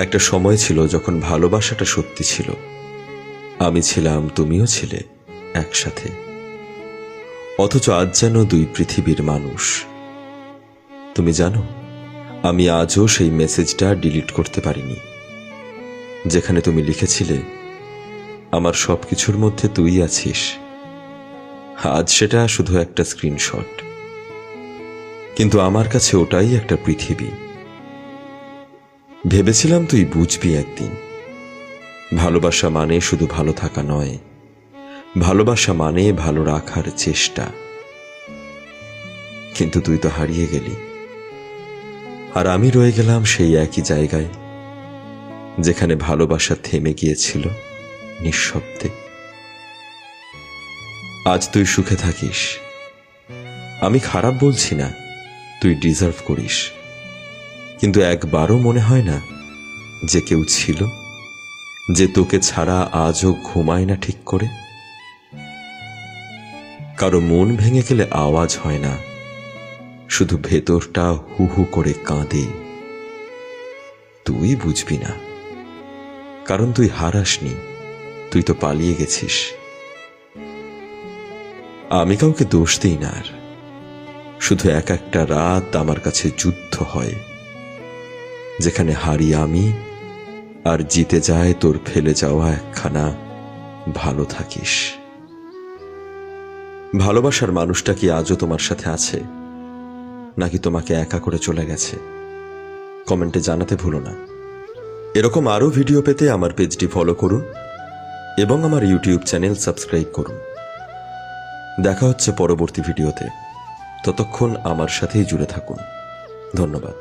একটা সময় ছিল যখন ভালোবাসাটা সত্যি ছিল। আমি ছিলাম, তুমিও ছিলে একসাথে। অথচ আজ যেন দুই পৃথিবীর মানুষ। তুমি জানো, আমি আজও সেই মেসেজটা ডিলিট করতে পারিনি, যেখানে তুমি লিখেছিলে আমার সবকিছুর মধ্যে তুই আছিস। আজ সেটা শুধু একটা স্ক্রিনশট, কিন্তু আমার কাছে ওটাই একটা পৃথিবী। ভেবেছিলাম তুই বুঝবি একদিন, ভালোবাসা মানে শুধু ভালো থাকা নয়, ভালোবাসা মানে ভালো রাখার চেষ্টা। কিন্তু তুই তো হারিয়ে গেলি, আর আমি রয়ে গেলাম সেই একই জায়গায়, যেখানে ভালোবাসা থেমে গিয়েছিল নিঃশব্দে। আজ তুই সুখে থাকিস, আমি খারাপ বলছি না, তুই ডিজার্ভ করিস, কিন্তু একবারও মনে হয় না যে কেউ ছিল যে তোকে ছাড়া আজও ঘুমায় না ঠিক করে। কারো মন ভেঙে গেলে আওয়াজ হয় না, শুধু ভেতরটা হু হু করে কাঁদে। তুই বুঝবি না, কারণ তুই হারাসনি, তুই তো পালিয়ে গেছিস। আমি কাউকে দোষ দিই না, আর শুধু এক একটা রাত আমার কাছে যুদ্ধ হয়, যেখানে হারি আমি আর জিতে যায় তোর ফেলে যাওয়া একখানা ভালো থাকিস। ভালোবাসার মানুষটা কি আজও তোমার সাথে আছে, নাকি তোমাকে একা করে চলে গেছে? কমেন্টে জানাতে ভুলো না। এরকম আরো ভিডিও পেতে আমার পেজটি ফলো করুন এবং আমার ইউটিউব চ্যানেল সাবস্ক্রাইব করুন। দেখা হচ্ছে পরবর্তী ভিডিওতে, ততক্ষণ আমার সাথেই জুড়ে থাকুন। ধন্যবাদ।